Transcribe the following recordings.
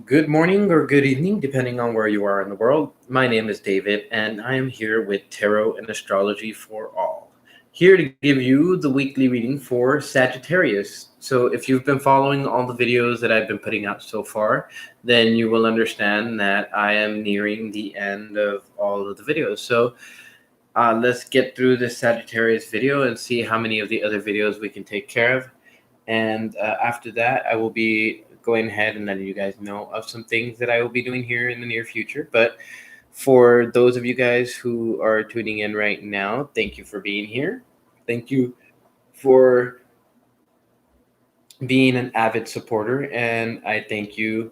Good morning or good evening, depending on where you are in the world. My name is David, and I am here with Tarot and Astrology for All. Here to give you the weekly reading for Sagittarius. So, if you've been following all the videos that I've been putting out so far, then you will understand that I am nearing the end of all of the videos. So, let's get through this Sagittarius video and see how many of the other videos we can take care of. And after that, I will be going ahead and letting you guys know of some things that I will be doing here in the near future. But for those of you guys who are tuning in right now, thank you for being here. Thank you for being an avid supporter, and I thank you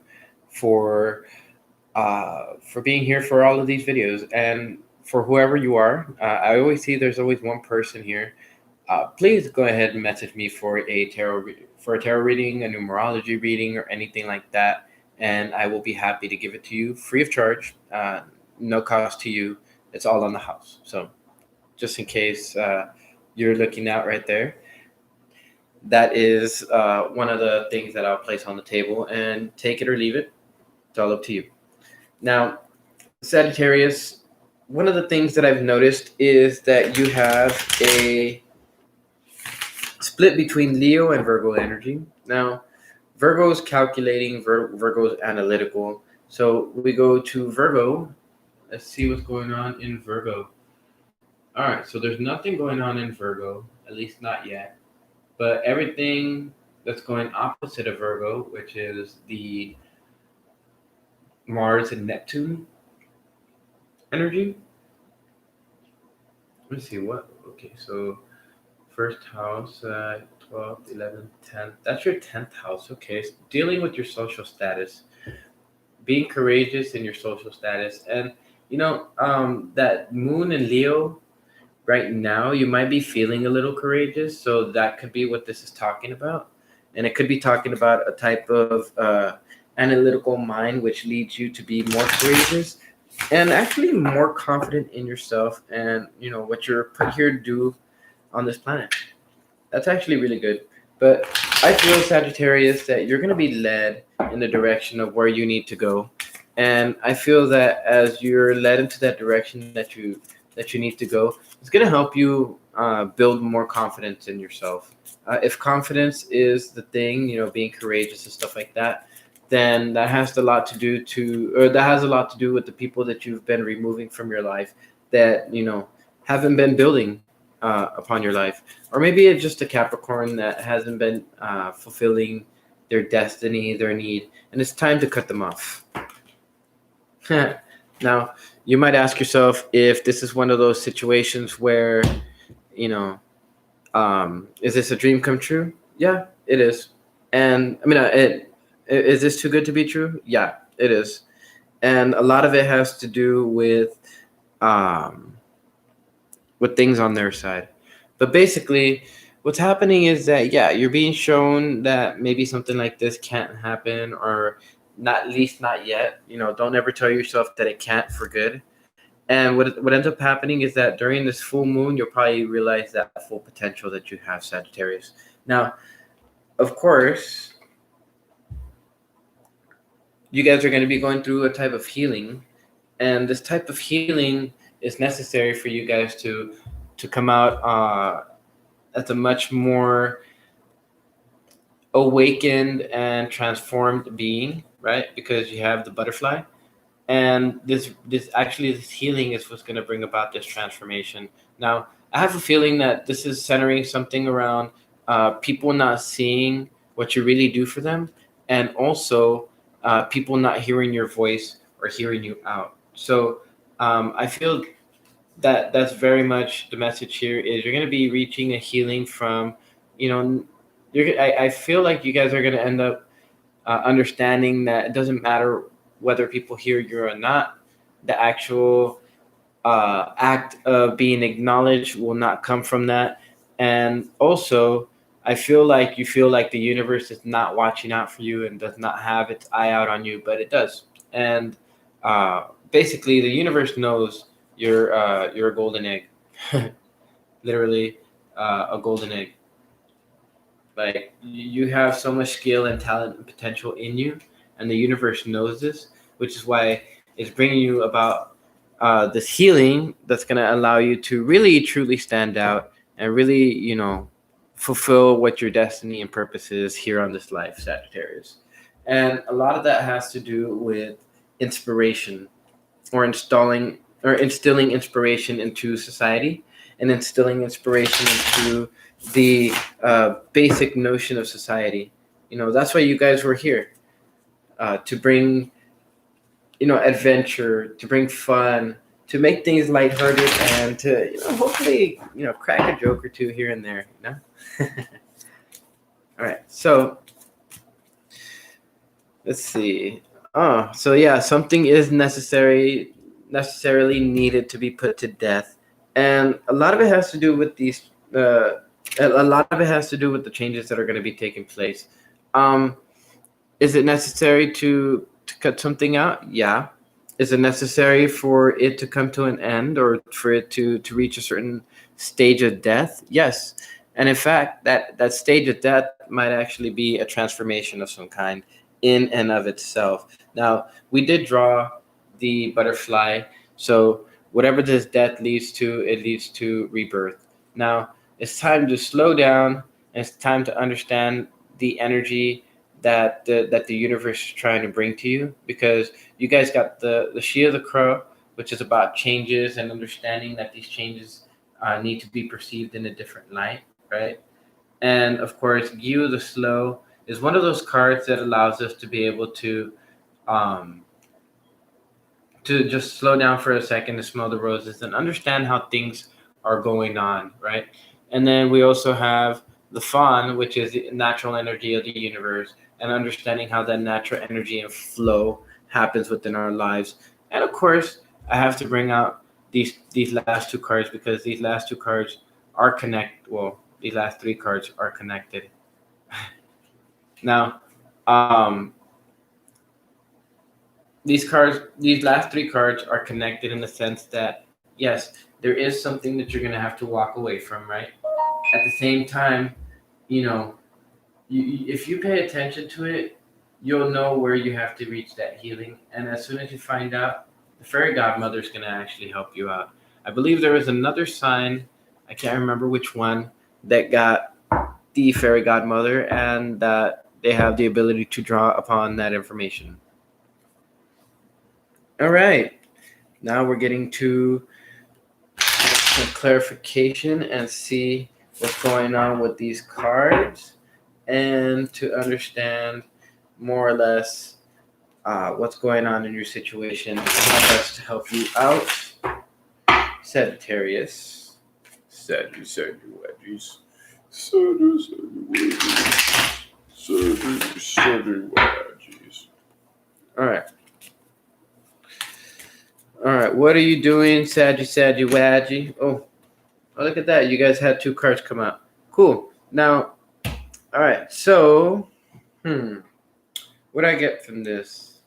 for for being here for all of these videos. And for whoever you are, I always see there's always one person here. Please go ahead and message me for a tarot reading, a numerology reading, or anything like that, and I will be happy to give it to you free of charge, no cost to you. It's all on the house. So just in case you're looking out right there, that is one of the things that I'll place on the table, and take it or leave it. It's all up to you. Now, Sagittarius, one of the things that I've noticed is that you have a split between Leo and Virgo energy. Now, Virgo is calculating, Virgo is analytical. So we go to Virgo. Let's see what's going on in Virgo. All right, so there's nothing going on in Virgo, at least not yet. But everything that's going opposite of Virgo, which is the Mars and Neptune energy. Let me see what. Okay, so first house, 12th, 11th, 10th. That's your 10th house. Okay. Dealing with your social status, being courageous in your social status. And, that moon in Leo right now, you might be feeling a little courageous. So that could be what this is talking about. And it could be talking about a type of analytical mind, which leads you to be more courageous and actually more confident in yourself and, what you're put here to do on this planet. That's actually really good. But I feel, Sagittarius, that you're going to be led in the direction of where you need to go. And I feel that as you're led into that direction that you need to go, it's going to help you build more confidence in yourself. If confidence is the thing, being courageous and stuff like that, then that has a lot to do with the people that you've been removing from your life that haven't been building upon your life, or maybe it's just a Capricorn that hasn't been fulfilling their destiny, their need, and it's time to cut them off. Now, you might ask yourself if this is one of those situations where, you know, is this a dream come true? Yeah, it is. And I mean, is this too good to be true? Yeah, it is. And a lot of it has to do um, with things on their side. But basically, what's happening is that, yeah, you're being shown that maybe something like this can't happen, or not, at least not yet. Don't ever tell yourself that it can't for good. And what ends up happening is that during this full moon, you'll probably realize that full potential that you have, Sagittarius. Now, of course, you guys are going to be going through a type of healing, and this type of healing is necessary for you guys to come out as a much more awakened and transformed being, right? Because you have the butterfly, and this healing is what's going to bring about this transformation. Now, I have a feeling that this is centering something around people not seeing what you really do for them, and also people not hearing your voice or hearing you out. So I feel that that's very much the message here, is you're going to be reaching a healing from, you know I feel like you guys are going to end up understanding that it doesn't matter whether people hear you or not. The actual act of being acknowledged will not come from that. And also, I feel like the universe is not watching out for you and does not have its eye out on you, but it does. And basically, the universe knows you're a golden egg, literally a golden egg. Like, you have so much skill and talent and potential in you, and the universe knows this, which is why it's bringing you about this healing that's going to allow you to really truly stand out and really, fulfill what your destiny and purpose is here on this life, Sagittarius. And a lot of that has to do with inspiration, or instilling inspiration into society, and instilling inspiration into the basic notion of society. That's why you guys were here, to bring adventure, to bring fun, to make things lighthearted, and to hopefully crack a joke or two here and there. All right, so let's see. Oh, so yeah, something is necessarily needed to be put to death, and a lot of it has to do with these. A lot of it has to do with the changes that are going to be taking place. Is it necessary to cut something out? Yeah. Is it necessary for it to come to an end, or for it to reach a certain stage of death? Yes. And in fact, that stage of death might actually be a transformation of some kind in and of itself. Now, we did draw the butterfly, so whatever this death leads to, it leads to rebirth. Now, it's time to slow down, and it's time to understand the energy that the universe is trying to bring to you, because you guys got the She of the Crow, which is about changes and understanding that these changes need to be perceived in a different light, right? And of course, Gyu the Slow is one of those cards that allows us to be able to just slow down for a second, to smell the roses and understand how things are going on, right? And then we also have the Fawn, which is the natural energy of the universe, and understanding how that natural energy and flow happens within our lives. And of course, I have to bring out these last two cards, because these last two cards are these last three cards are connected. Now, these last three cards are connected in the sense that, yes, there is something that you're going to have to walk away from, right? At the same time, if you pay attention to it, you'll know where you have to reach that healing. And as soon as you find out, the fairy godmother is going to actually help you out. I believe there was another sign, I can't remember which one, that got the fairy godmother, and that they have the ability to draw upon that information. All right. Now we're getting to some clarification and see what's going on with these cards, and to understand more or less what's going on in your situation, and how best to help you out, Sagittarius. Sagittarius. All right. All right. What are you doing, Saggy? Oh, look at that. You guys had two cards come out. Cool. Now, all right. So, what do I get from this?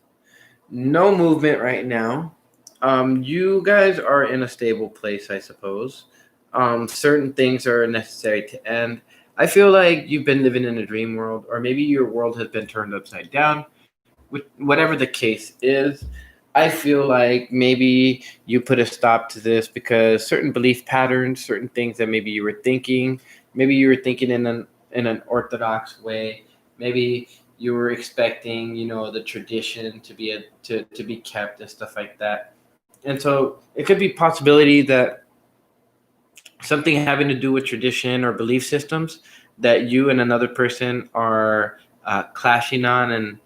No movement right now. You guys are in a stable place, I suppose. Certain things are necessary to end. I feel like you've been living in a dream world, or maybe your world has been turned upside down. Whatever the case is, I feel like maybe you put a stop to this because certain belief patterns, certain things that maybe you were thinking in an orthodox way. Maybe you were expecting, the tradition to be kept and stuff like that. And so it could be a possibility that something having to do with tradition or belief systems that you and another person are clashing on, and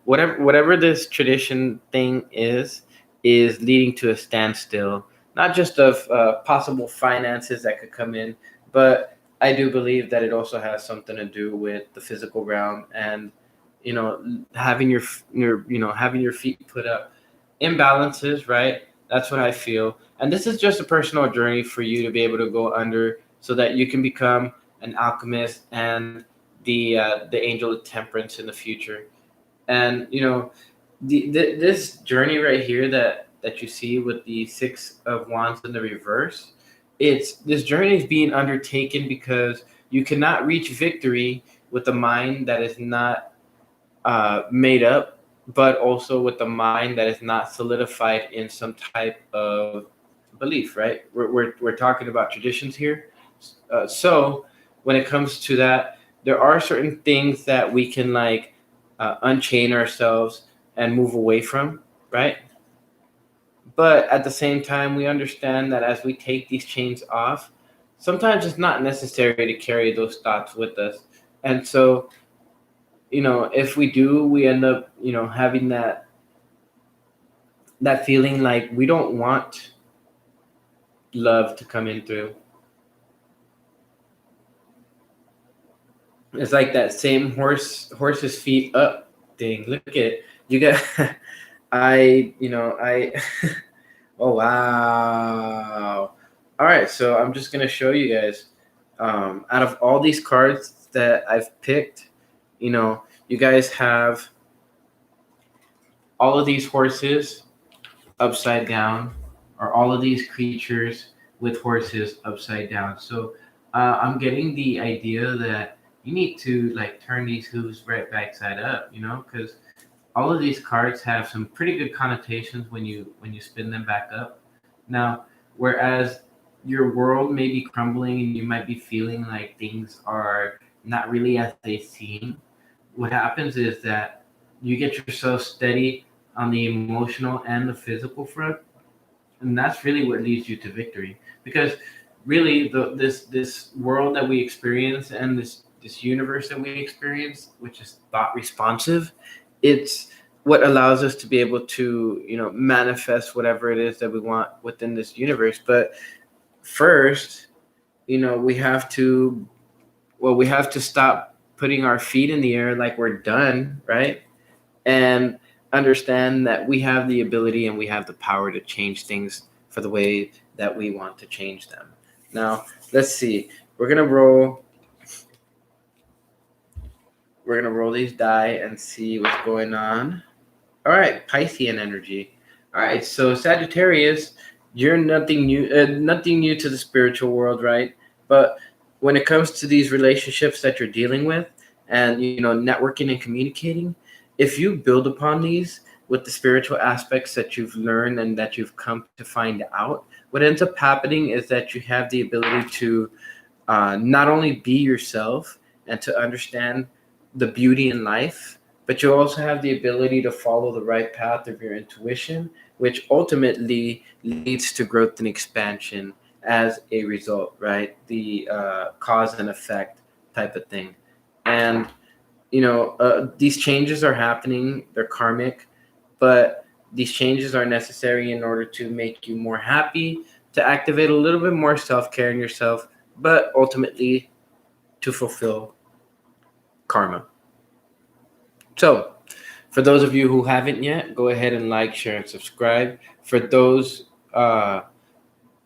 whatever this tradition thing is leading to a standstill, not just of possible finances that could come in, but I do believe that it also has something to do with the physical realm, and having your feet put up. Imbalances, right? That's what I feel. And this is just a personal journey for you to be able to go under, so that you can become an alchemist and the angel of temperance in the future. And this journey right here that you see with the Six of Wands in the reverse, this journey is being undertaken because you cannot reach victory with a mind that is not made up, but also with a mind that is not solidified in some type of belief, right? We're talking about traditions here. So when it comes to that, there are certain things that we can like unchain ourselves and move away from, right? But at the same time, we understand that as we take these chains off, sometimes it's not necessary to carry those thoughts with us. And so, if we do, we end up, having that feeling like we don't want love to come in through. It's like that same horse's feet up thing. Look at it. You got I oh wow. All right, so I'm just gonna show you guys. Out of all these cards that I've picked, you guys have all of these horses upside down, or all of these creatures with horses upside down. So I'm getting the idea that you need to like turn these hooves right back side up, because all of these cards have some pretty good connotations when you spin them back up. Now, whereas your world may be crumbling and you might be feeling like things are not really as they seem, what happens is that you get yourself steady on the emotional and the physical front, and that's really what leads you to victory. Because really, this world that we experience and this universe that we experience, which is thought responsive, it's what allows us to be able to manifest whatever it is that we want within this universe. But first, we have to we have to stop putting our feet in the air like we're done, right? And understand that we have the ability and we have the power to change things for the way that we want to change them. Now, let's see. We're gonna roll these die and see what's going on. All right, Piscean energy. All right, so Sagittarius, you're nothing new to the spiritual world, right? But when it comes to these relationships that you're dealing with, and networking and communicating, if you build upon these with the spiritual aspects that you've learned and that you've come to find out, what ends up happening is that you have the ability to not only be yourself and to understand the beauty in life, but you also have the ability to follow the right path of your intuition, which ultimately leads to growth and expansion as a result, right? The cause and effect type of thing. And, these changes are happening, they're karmic, but these changes are necessary in order to make you more happy, to activate a little bit more self care in yourself, but ultimately to fulfill karma. So, for those of you who haven't yet, go ahead and like, share, and subscribe. For those that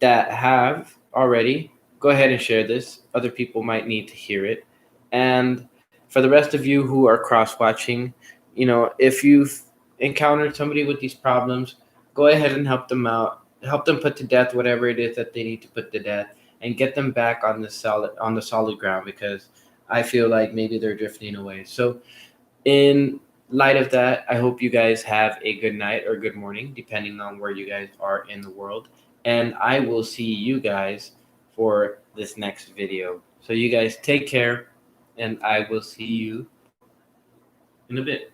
have already, go ahead and share this. Other people might need to hear it. And for the rest of you who are cross watching, if you've encountered somebody with these problems, go ahead and help them out. Help them put to death whatever it is that they need to put to death, and get them back on the solid ground, because I feel like maybe they're drifting away. So in light of that, I hope you guys have a good night or good morning, depending on where you guys are in the world. And I will see you guys for this next video. So you guys take care, and I will see you in a bit.